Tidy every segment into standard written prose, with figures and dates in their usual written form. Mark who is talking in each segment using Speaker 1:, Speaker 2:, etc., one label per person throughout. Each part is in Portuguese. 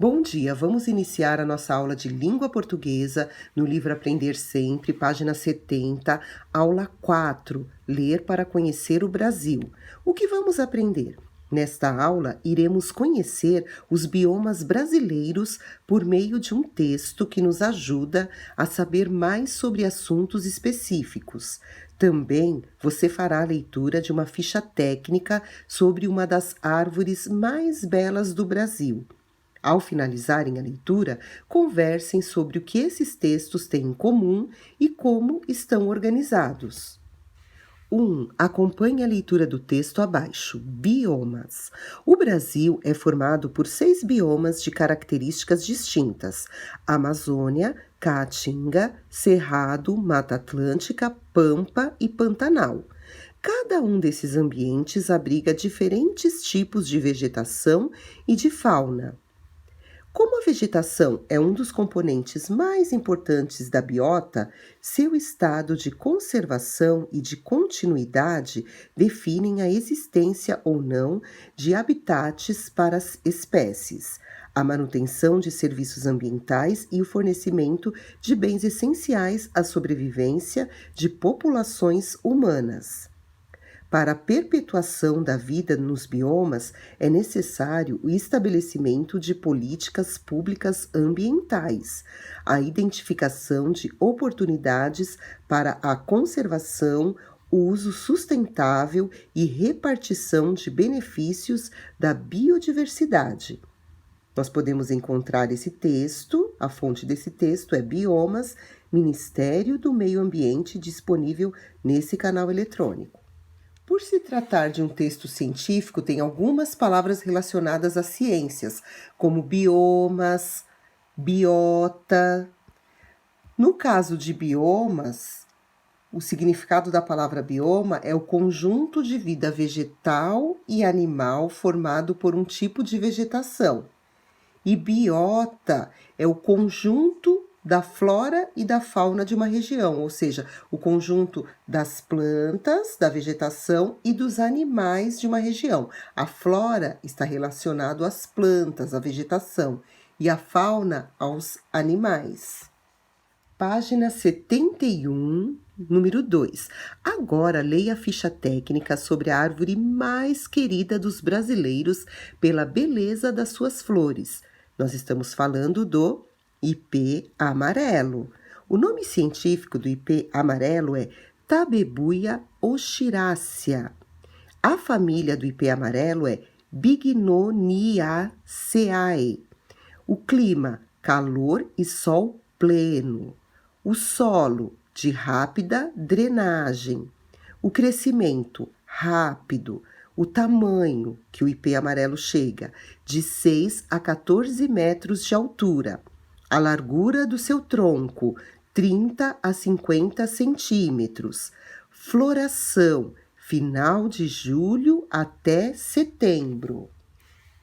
Speaker 1: Bom dia, vamos iniciar a nossa aula de língua portuguesa no livro Aprender Sempre, página 70, aula 4, Ler para conhecer o Brasil. O que vamos aprender? Nesta aula, iremos conhecer os biomas brasileiros por meio de um texto que nos ajuda a saber mais sobre assuntos específicos. Também você fará a leitura de uma ficha técnica sobre uma das árvores mais belas do Brasil. Ao finalizarem a leitura, conversem sobre o que esses textos têm em comum e como estão organizados. 1. Acompanhe a leitura do texto abaixo. Biomas. O Brasil é formado por 6 biomas de características distintas: Amazônia, Caatinga, Cerrado, Mata Atlântica, Pampa e Pantanal. Cada um desses ambientes abriga diferentes tipos de vegetação e de fauna. Como a vegetação é um dos componentes mais importantes da biota, seu estado de conservação e de continuidade definem a existência ou não de habitats para as espécies, a manutenção de serviços ambientais e o fornecimento de bens essenciais à sobrevivência de populações humanas. Para a perpetuação da vida nos biomas, é necessário o estabelecimento de políticas públicas ambientais, a identificação de oportunidades para a conservação, o uso sustentável e repartição de benefícios da biodiversidade. Nós podemos encontrar esse texto, a fonte desse texto é Biomas, Ministério do Meio Ambiente, disponível nesse canal eletrônico. Por se tratar de um texto científico, tem algumas palavras relacionadas às ciências, como biomas, biota. No caso de biomas, o significado da palavra bioma é o conjunto de vida vegetal e animal formado por um tipo de vegetação. E biota é o conjunto da flora e da fauna de uma região, ou seja, o conjunto das plantas, da vegetação e dos animais de uma região. A flora está relacionado às plantas, à vegetação, e a fauna aos animais. Página 71, número 2. Agora leia a ficha técnica sobre a árvore mais querida dos brasileiros pela beleza das suas flores. Nós estamos falando do ipê amarelo. O nome científico do ipê amarelo é Tabebuia oxyraceae. A família do ipê amarelo é Bignoniaceae. O clima, calor e sol pleno. O solo, de rápida drenagem. O crescimento, rápido. O tamanho que o ipê amarelo chega, de 6 a 14 metros de altura. A largura do seu tronco, 30 a 50 centímetros. Floração, final de julho até setembro.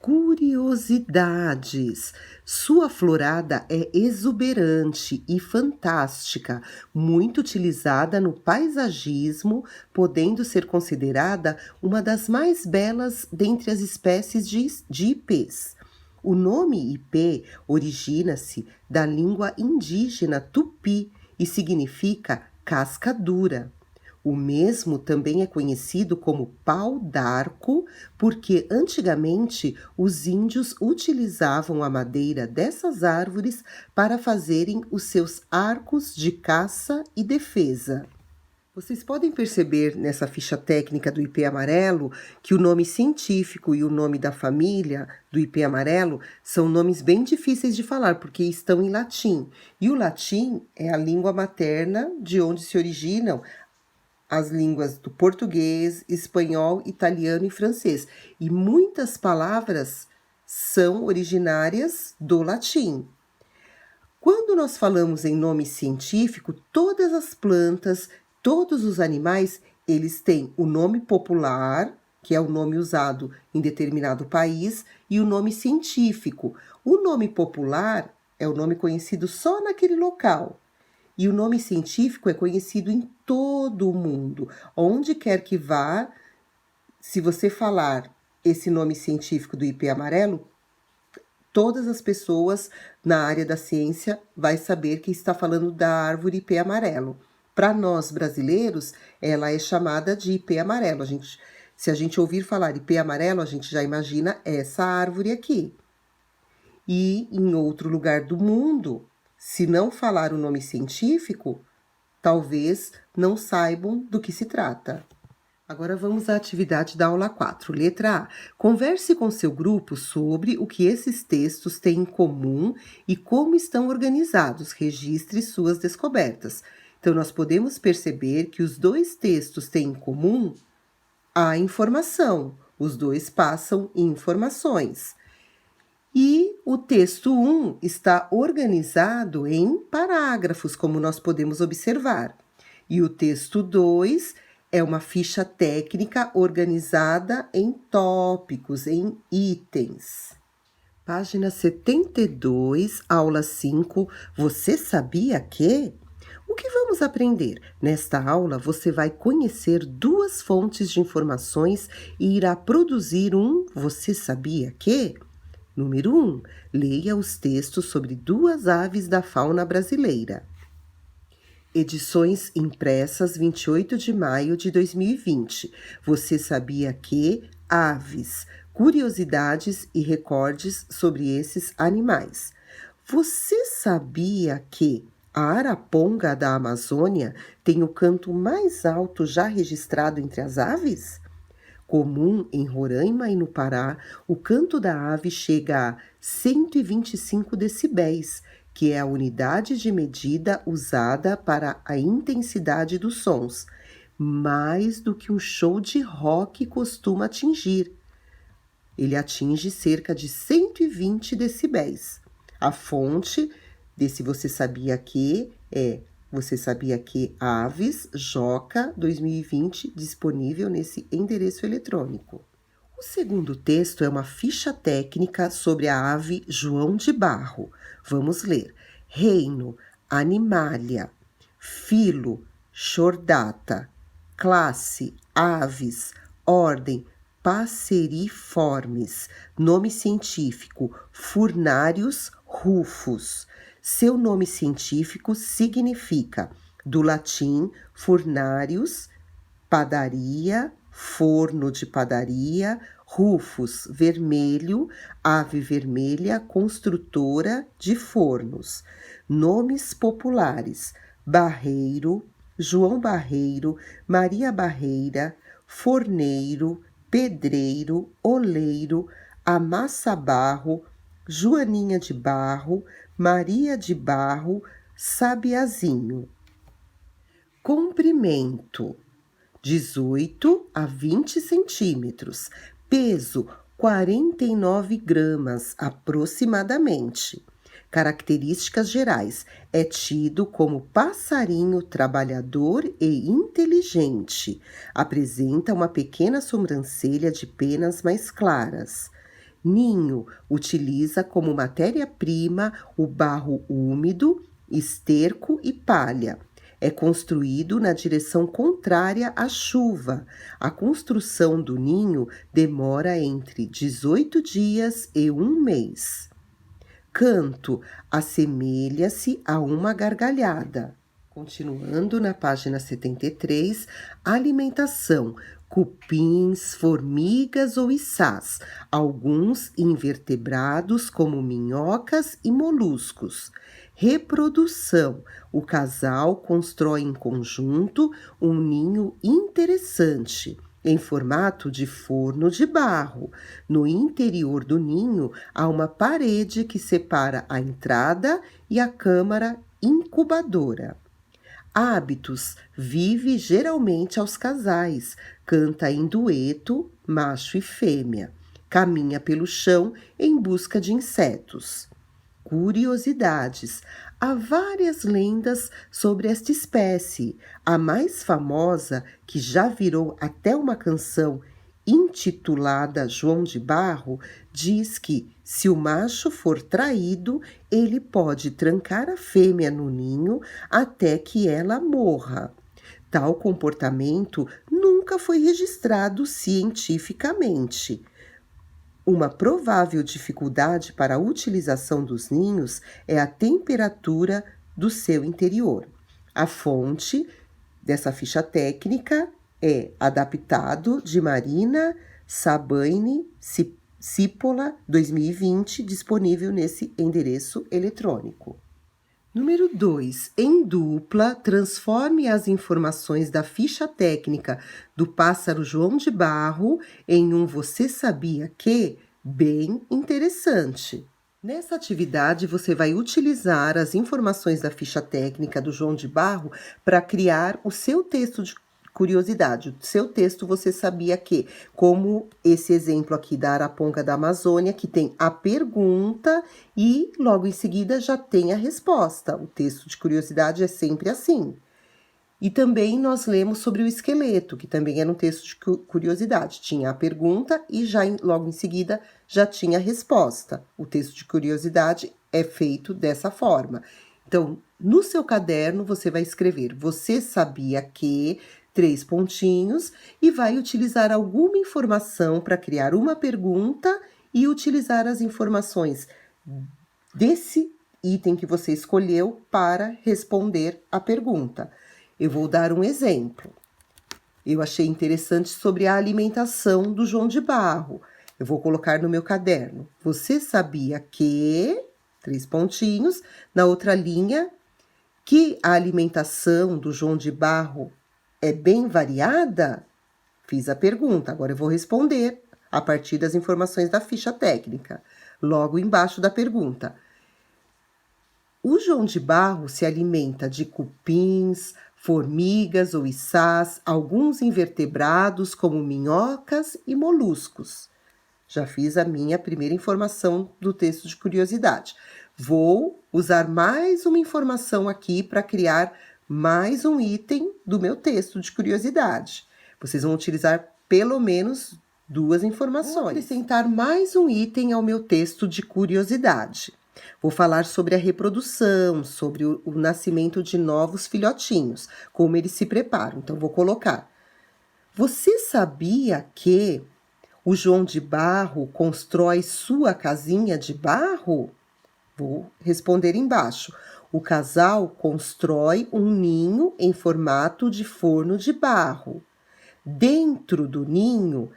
Speaker 1: Curiosidades. Sua florada é exuberante e fantástica, muito utilizada no paisagismo, podendo ser considerada uma das mais belas dentre as espécies de ipês. O nome ipê origina-se da língua indígena tupi e significa casca dura. O mesmo também é conhecido como pau d'arco, porque antigamente os índios utilizavam a madeira dessas árvores para fazerem os seus arcos de caça e defesa. Vocês podem perceber nessa ficha técnica do ipê amarelo que o nome científico e o nome da família do ipê amarelo são nomes bem difíceis de falar, porque estão em latim. E o latim é a língua materna de onde se originam as línguas do português, espanhol, italiano e francês. E muitas palavras são originárias do latim. Quando nós falamos em nome científico, todas as plantas, todos os animais, eles têm o nome popular, que é o nome usado em determinado país, e o nome científico. O nome popular é o nome conhecido só naquele local. E o nome científico é conhecido em todo o mundo. Onde quer que vá, se você falar esse nome científico do ipê amarelo, todas as pessoas na área da ciência vai saber que está falando da árvore ipê amarelo. Para nós brasileiros, ela é chamada de ipê amarelo. Se a gente ouvir falar ipê amarelo, a gente já imagina essa árvore aqui. E em outro lugar do mundo, se não falar o nome científico, talvez não saibam do que se trata. Agora vamos à atividade da aula 4. Letra A. Converse com seu grupo sobre o que esses textos têm em comum e como estão organizados. Registre suas descobertas. Então, nós podemos perceber que os dois textos têm em comum a informação. Os dois passam informações. E o texto 1 está organizado em parágrafos, como nós podemos observar. E o texto 2 é uma ficha técnica organizada em tópicos, em itens. Página 72, aula 5. Você sabia que? O que vamos aprender? Nesta aula, você vai conhecer duas fontes de informações e irá produzir um Você sabia que? Número 1. Leia os textos sobre duas aves da fauna brasileira. Edições impressas 28 de maio de 2020. Você sabia que? Aves, curiosidades e recordes sobre esses animais. Você sabia que a araponga da Amazônia tem o canto mais alto já registrado entre as aves? Comum em Roraima e no Pará, o canto da ave chega a 125 decibéis, que é a unidade de medida usada para a intensidade dos sons, mais do que um show de rock costuma atingir. Ele atinge cerca de 120 decibéis. A fonte desse Você Sabia Que é Você Sabia Que Aves, Joca 2020, disponível nesse endereço eletrônico. O segundo texto é uma ficha técnica sobre a ave João de Barro. Vamos ler. Reino, Animalia. Filo, Chordata. Classe, Aves. Ordem, Passeriformes. Nome científico, Furnarius rufus. Seu nome científico significa, do latim, furnarius, padaria, forno de padaria, rufus, vermelho, ave vermelha, construtora de fornos. Nomes populares: Barreiro, João Barreiro, Maria Barreira, forneiro, pedreiro, oleiro, amassa barro, Joaninha de Barro, Maria de Barro, Sabiazinho. Comprimento: 18 a 20 centímetros. Peso: 49 gramas, aproximadamente. Características gerais: é tido como passarinho trabalhador e inteligente. Apresenta uma pequena sobrancelha de penas mais claras. Ninho: utiliza como matéria-prima o barro úmido, esterco e palha. É construído na direção contrária à chuva. A construção do ninho demora entre 18 dias e 1 mês. Canto: assemelha-se a uma gargalhada. Continuando na página 73, alimentação: cupins, formigas ou içás, alguns invertebrados como minhocas e moluscos. Reprodução: o casal constrói em conjunto um ninho interessante, em formato de forno de barro. No interior do ninho há uma parede que separa a entrada e a câmara incubadora. Hábitos: vive geralmente aos casais, canta em dueto, macho e fêmea, caminha pelo chão em busca de insetos. Curiosidades: há várias lendas sobre esta espécie. A mais famosa, que já virou até uma canção intitulada João de Barro, diz que, se o macho for traído, ele pode trancar a fêmea no ninho até que ela morra. Tal comportamento nunca foi registrado cientificamente. Uma provável dificuldade para a utilização dos ninhos é a temperatura do seu interior. A fonte dessa ficha técnica é Adaptado de Marina Sabaini Cipolla 2020, disponível nesse endereço eletrônico. Número 2. Em dupla, transforme as informações da ficha técnica do pássaro João de Barro em um Você Sabia Que? Bem interessante. Nessa atividade, você vai utilizar as informações da ficha técnica do João de Barro para criar o seu texto de curiosidade. O seu texto Você Sabia Que? Como esse exemplo aqui da Araponga da Amazônia, que tem a pergunta e logo em seguida já tem a resposta. O texto de curiosidade é sempre assim. E também nós lemos sobre o esqueleto, que também era um texto de curiosidade. Tinha a pergunta e logo em seguida já tinha a resposta. O texto de curiosidade é feito dessa forma. Então, no seu caderno, você vai escrever Você sabia que... 3 pontinhos, e vai utilizar alguma informação para criar uma pergunta e utilizar as informações desse item que você escolheu para responder a pergunta. Eu vou dar um exemplo. Eu achei interessante sobre a alimentação do João de Barro. Eu vou colocar no meu caderno. Você sabia que... 3 pontinhos. Na outra linha, que a alimentação do João de Barro é bem variada? Fiz a pergunta, agora eu vou responder a partir das informações da ficha técnica. Logo embaixo da pergunta. O João de Barro se alimenta de cupins, formigas ou içás, alguns invertebrados como minhocas e moluscos. Já fiz a minha primeira informação do texto de curiosidade. Vou usar mais uma informação aqui para criar mais um item do meu texto de curiosidade. Vocês vão utilizar pelo menos 2 informações. Vou acrescentar mais um item ao meu texto de curiosidade. Vou falar sobre a reprodução, sobre o nascimento de novos filhotinhos, como eles se preparam. Então, vou colocar. Você sabia que o João de Barro constrói sua casinha de barro? Vou responder embaixo. O casal constrói um ninho em formato de forno de barro. Dentro do ninho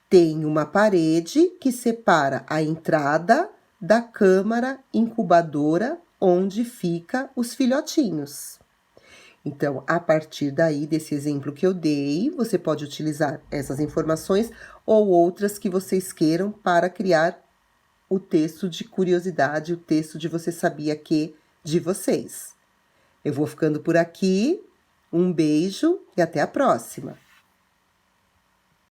Speaker 1: tem uma parede que separa a entrada da câmara incubadora onde fica os filhotinhos. Então, a partir daí, desse exemplo que eu dei, você pode utilizar essas informações ou outras que vocês queiram para criar o texto de curiosidade, o texto de Você Sabia Que? De vocês. Eu vou ficando por aqui. Um beijo e até a próxima!